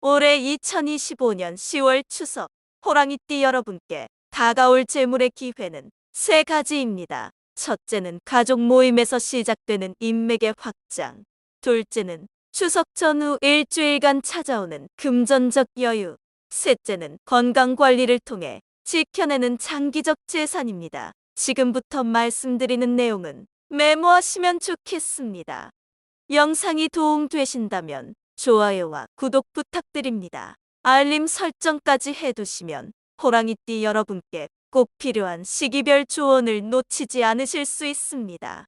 올해 2025년 10월 추석, 호랑이띠 여러분께 다가올 재물의 기회는 세 가지입니다. 첫째는 가족 모임에서 시작되는 인맥의 확장. 둘째는 추석 전후 일주일간 찾아오는 금전적 여유. 셋째는 건강 관리를 통해 지켜내는 장기적 재산입니다. 지금부터 말씀드리는 내용은 메모하시면 좋겠습니다. 영상이 도움되신다면 좋아요와 구독 부탁드립니다. 알림 설정까지 해두시면 호랑이띠 여러분께 꼭 필요한 시기별 조언을 놓치지 않으실 수 있습니다.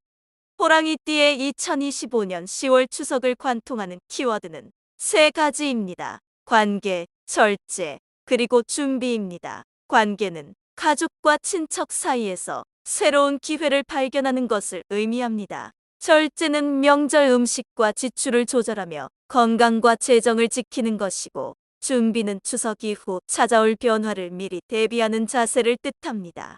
호랑이띠의 2025년 10월 추석을 관통하는 키워드는 세 가지입니다. 관계, 절제, 그리고 준비입니다. 관계는 가족과 친척 사이에서 새로운 기회를 발견하는 것을 의미합니다. 절제는 명절 음식과 지출을 조절하며 건강과 재정을 지키는 것이고, 준비는 추석 이후 찾아올 변화를 미리 대비하는 자세를 뜻합니다.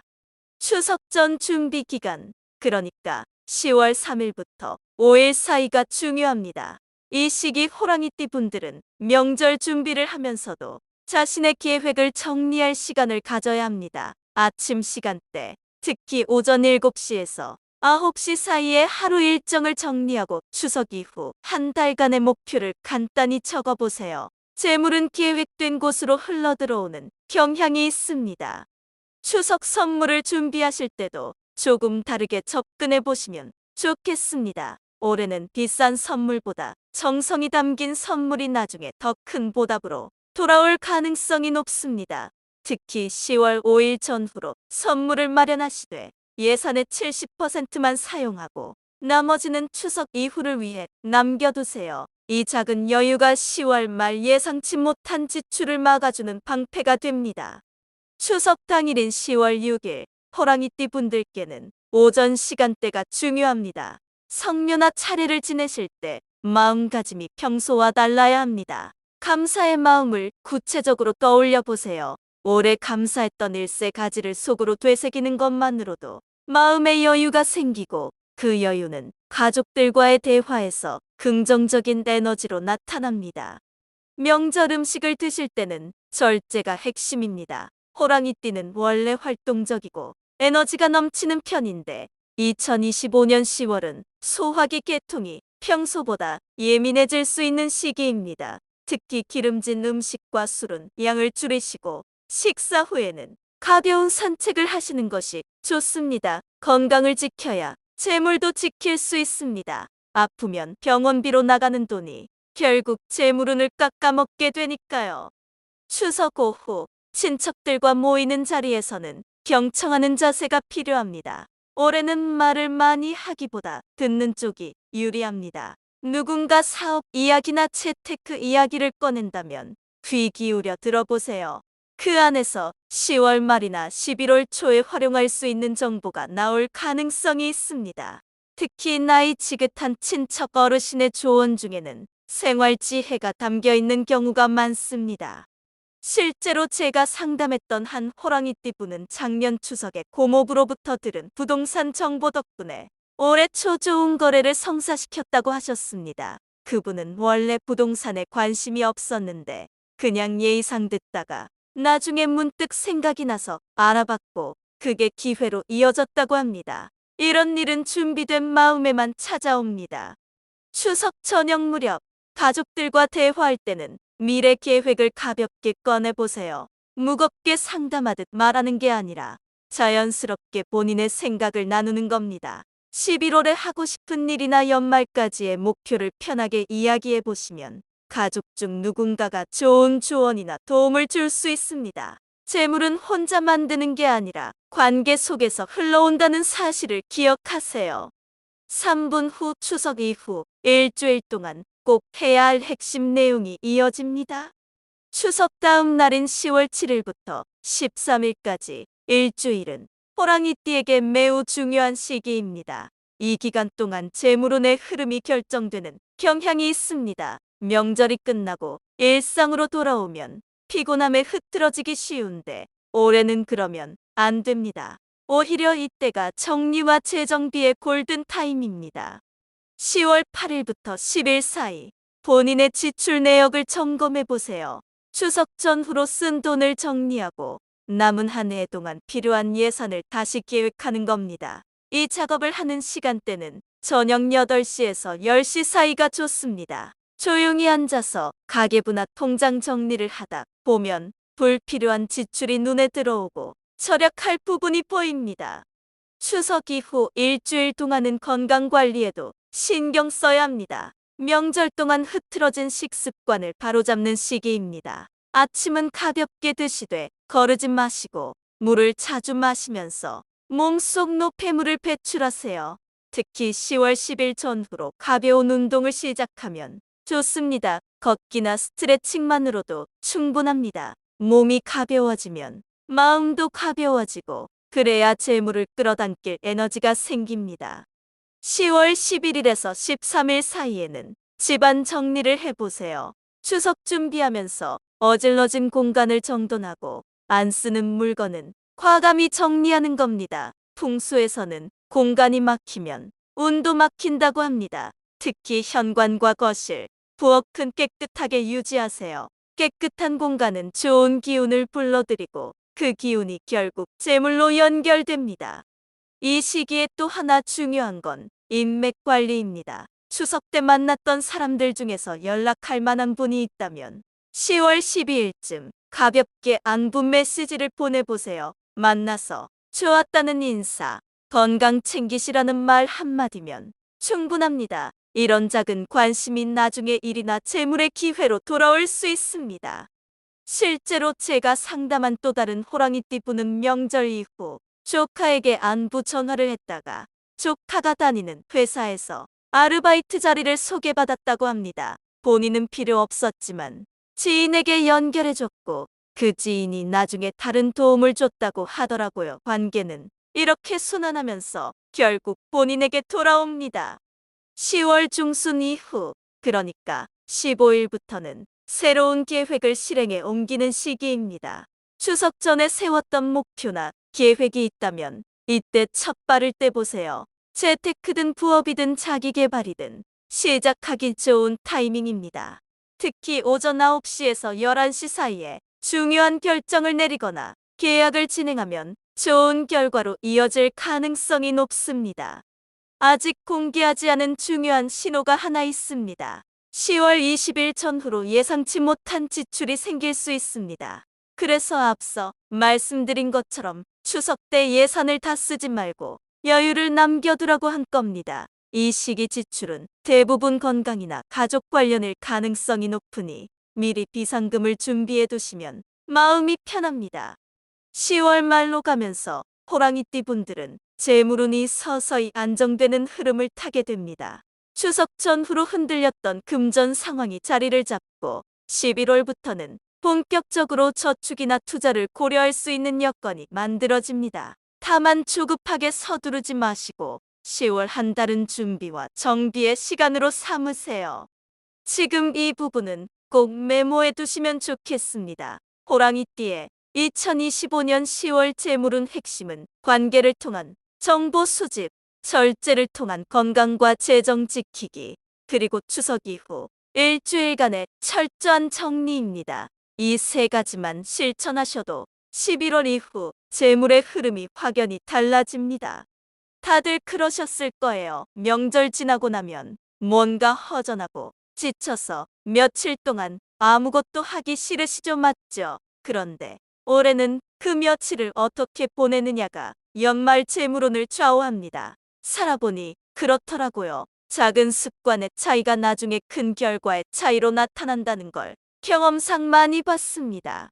추석 전 준비 기간, 그러니까 10월 3일부터 5일 사이가 중요합니다. 이 시기 호랑이띠 분들은 명절 준비를 하면서도 자신의 계획을 정리할 시간을 가져야 합니다. 아침 시간대, 특히 오전 7시에서 9시 사이에 하루 일정을 정리하고 추석 이후 한 달간의 목표를 간단히 적어보세요. 재물은 계획된 곳으로 흘러들어오는 경향이 있습니다. 추석 선물을 준비하실 때도 조금 다르게 접근해 보시면 좋겠습니다. 올해는 비싼 선물보다 정성이 담긴 선물이 나중에 더 큰 보답으로 돌아올 가능성이 높습니다. 특히 10월 5일 전후로 선물을 마련하시되 예산의 70%만 사용하고 나머지는 추석 이후를 위해 남겨두세요. 이 작은 여유가 10월 말 예상치 못한 지출을 막아주는 방패가 됩니다. 추석 당일인 10월 6일, 호랑이띠 분들께는 오전 시간대가 중요합니다. 성묘나 차례를 지내실 때 마음가짐이 평소와 달라야 합니다. 감사의 마음을 구체적으로 떠올려 보세요. 올해 감사했던 일세 가지를 속으로 되새기는 것만으로도 마음의 여유가 생기고, 그 여유는 가족들과의 대화에서 긍정적인 에너지로 나타납니다. 명절 음식을 드실 때는 절제가 핵심입니다. 호랑이띠는 원래 활동적이고 에너지가 넘치는 편인데 2025년 10월은 소화기 계통이 평소보다 예민해질 수 있는 시기입니다. 특히 기름진 음식과 술은 양을 줄이시고 식사 후에는 가벼운 산책을 하시는 것이 좋습니다. 건강을 지켜야 재물도 지킬 수 있습니다. 아프면 병원비로 나가는 돈이 결국 재물운을 깎아먹게 되니까요. 추석 오후 친척들과 모이는 자리에서는 경청하는 자세가 필요합니다. 올해는 말을 많이 하기보다 듣는 쪽이 유리합니다. 누군가 사업 이야기나 재테크 이야기를 꺼낸다면 귀 기울여 들어보세요. 그 안에서 10월 말이나 11월 초에 활용할 수 있는 정보가 나올 가능성이 있습니다. 특히 나이 지긋한 친척 어르신의 조언 중에는 생활 지혜가 담겨 있는 경우가 많습니다. 실제로 제가 상담했던 한 호랑이띠 분은 작년 추석에 고모부로부터 들은 부동산 정보 덕분에 올해 초 좋은 거래를 성사시켰다고 하셨습니다. 그분은 원래 부동산에 관심이 없었는데 그냥 예의상 듣다가 나중에 문득 생각이 나서 알아봤고 그게 기회로 이어졌다고 합니다. 이런 일은 준비된 마음에만 찾아옵니다. 추석 저녁 무렵 가족들과 대화할 때는 미래 계획을 가볍게 꺼내보세요. 무겁게 상담하듯 말하는 게 아니라 자연스럽게 본인의 생각을 나누는 겁니다. 11월에 하고 싶은 일이나 연말까지의 목표를 편하게 이야기해 보시면 가족 중 누군가가 좋은 조언이나 도움을 줄 수 있습니다. 재물은 혼자 만드는 게 아니라 관계 속에서 흘러온다는 사실을 기억하세요. 3분 후 추석 이후 일주일 동안 꼭 해야 할 핵심 내용이 이어집니다. 추석 다음 날인 10월 7일부터 13일까지 일주일은 호랑이띠에게 매우 중요한 시기입니다. 이 기간 동안 재물운의 흐름이 결정되는 경향이 있습니다. 명절이 끝나고 일상으로 돌아오면 피곤함에 흐트러지기 쉬운데 올해는 그러면 안 됩니다. 오히려 이때가 정리와 재정비의 골든 타임입니다. 10월 8일부터 10일 사이 본인의 지출 내역을 점검해 보세요. 추석 전후로 쓴 돈을 정리하고 남은 한 해 동안 필요한 예산을 다시 계획하는 겁니다. 이 작업을 하는 시간대는 저녁 8시에서 10시 사이가 좋습니다. 조용히 앉아서 가계부나 통장 정리를 하다 보면 불필요한 지출이 눈에 들어오고 절약할 부분이 보입니다. 추석 이후 일주일 동안은 건강 관리에도 신경 써야 합니다. 명절 동안 흐트러진 식습관을 바로잡는 시기입니다. 아침은 가볍게 드시되 거르지 마시고 물을 자주 마시면서 몸속 노폐물을 배출하세요. 특히 10월 10일 전후로 가벼운 운동을 시작하면 좋습니다. 걷기나 스트레칭만으로도 충분합니다. 몸이 가벼워지면 마음도 가벼워지고 그래야 재물을 끌어당길 에너지가 생깁니다. 10월 11일에서 13일 사이에는 집안 정리를 해보세요. 추석 준비하면서 어질러진 공간을 정돈하고 안 쓰는 물건은 과감히 정리하는 겁니다. 풍수에서는 공간이 막히면 운도 막힌다고 합니다. 특히 현관과 거실, 부엌은 깨끗하게 유지하세요. 깨끗한 공간은 좋은 기운을 불러들이고 그 기운이 결국 재물로 연결됩니다. 이 시기에 또 하나 중요한 건 인맥 관리입니다. 추석 때 만났던 사람들 중에서 연락할 만한 분이 있다면 10월 12일쯤 가볍게 안부 메시지를 보내보세요. 만나서 좋았다는 인사, 건강 챙기시라는 말 한마디면 충분합니다. 이런 작은 관심이 나중에 일이나 재물의 기회로 돌아올 수 있습니다. 실제로 제가 상담한 또 다른 호랑이띠 분은 명절 이후 조카에게 안부 전화를 했다가 조카가 다니는 회사에서 아르바이트 자리를 소개받았다고 합니다. 본인은 필요 없었지만 지인에게 연결해줬고 그 지인이 나중에 다른 도움을 줬다고 하더라고요. 관계는 이렇게 순환하면서 결국 본인에게 돌아옵니다. 10월 중순 이후, 그러니까 15일부터는 새로운 계획을 실행에 옮기는 시기입니다. 추석 전에 세웠던 목표나 계획이 있다면 이때 첫 발을 떼보세요. 재테크든 부업이든 자기계발이든 시작하기 좋은 타이밍입니다. 특히 오전 9시에서 11시 사이에 중요한 결정을 내리거나 계약을 진행하면 좋은 결과로 이어질 가능성이 높습니다. 아직 공개하지 않은 중요한 신호가 하나 있습니다. 10월 20일 전후로 예상치 못한 지출이 생길 수 있습니다. 그래서 앞서 말씀드린 것처럼 추석 때 예산을 다 쓰지 말고 여유를 남겨두라고 한 겁니다. 이 시기 지출은 대부분 건강이나 가족 관련일 가능성이 높으니 미리 비상금을 준비해 두시면 마음이 편합니다. 10월 말로 가면서 호랑이띠 분들은 재물운이 서서히 안정되는 흐름을 타게 됩니다. 추석 전후로 흔들렸던 금전 상황이 자리를 잡고 11월부터는 본격적으로 저축이나 투자를 고려할 수 있는 여건이 만들어집니다. 다만 조급하게 서두르지 마시고 10월 한 달은 준비와 정비의 시간으로 삼으세요. 지금 이 부분은 꼭 메모해 두시면 좋겠습니다. 호랑이띠의 2025년 10월 재물운 핵심은 관계를 통한 정보 수집, 절제를 통한 건강과 재정 지키기, 그리고 추석 이후 일주일간의 철저한 정리입니다. 이 세 가지만 실천하셔도 11월 이후 재물의 흐름이 확연히 달라집니다. 다들 그러셨을 거예요. 명절 지나고 나면 뭔가 허전하고 지쳐서 며칠 동안 아무것도 하기 싫으시죠, 맞죠? 그런데 올해는 그 며칠을 어떻게 보내느냐가 연말 재물운을 좌우합니다. 살아보니 그렇더라고요. 작은 습관의 차이가 나중에 큰 결과의 차이로 나타난다는 걸 경험상 많이 봤습니다.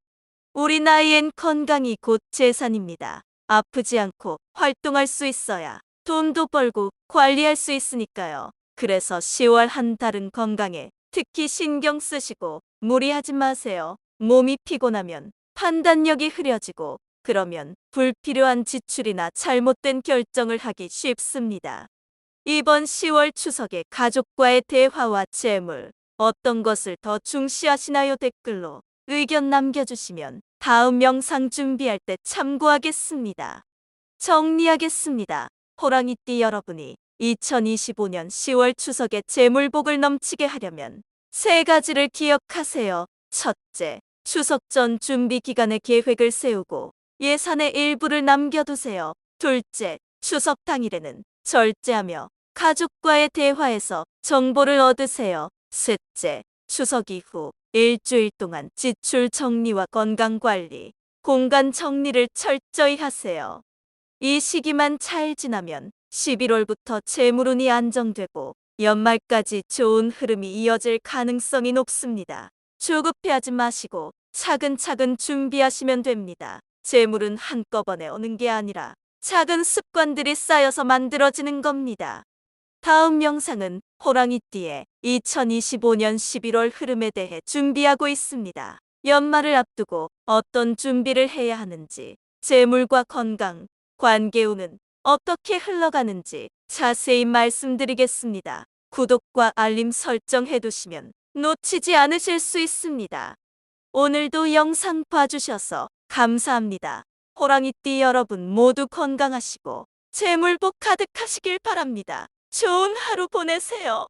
우리 나이엔 건강이 곧 재산입니다. 아프지 않고 활동할 수 있어야 돈도 벌고 관리할 수 있으니까요. 그래서 10월 한 달은 건강에 특히 신경 쓰시고 무리하지 마세요. 몸이 피곤하면 판단력이 흐려지고 그러면 불필요한 지출이나 잘못된 결정을 하기 쉽습니다. 이번 10월 추석에 가족과의 대화와 재물, 어떤 것을 더 중시하시나요? 댓글로 의견 남겨주시면 다음 영상 준비할 때 참고하겠습니다. 정리하겠습니다. 호랑이띠 여러분이 2025년 10월 추석에 재물복을 넘치게 하려면 세 가지를 기억하세요. 첫째, 추석 전 준비 기간에 계획을 세우고 예산의 일부를 남겨두세요. 둘째, 추석 당일에는 절제하며 가족과의 대화에서 정보를 얻으세요. 셋째, 추석 이후 일주일 동안 지출 정리와 건강 관리, 공간 정리를 철저히 하세요. 이 시기만 잘 지나면 11월부터 재물운이 안정되고 연말까지 좋은 흐름이 이어질 가능성이 높습니다. 조급해하지 마시고 차근차근 준비하시면 됩니다. 재물은 한꺼번에 오는 게 아니라 작은 습관들이 쌓여서 만들어지는 겁니다. 다음 영상은 호랑이띠의 2025년 11월 흐름에 대해 준비하고 있습니다. 연말을 앞두고 어떤 준비를 해야 하는지, 재물과 건강, 관계운은 어떻게 흘러가는지 자세히 말씀드리겠습니다. 구독과 알림 설정해두시면 놓치지 않으실 수 있습니다. 오늘도 영상 봐주셔서 감사합니다. 호랑이띠 여러분 모두 건강하시고 재물복 가득하시길 바랍니다. 좋은 하루 보내세요.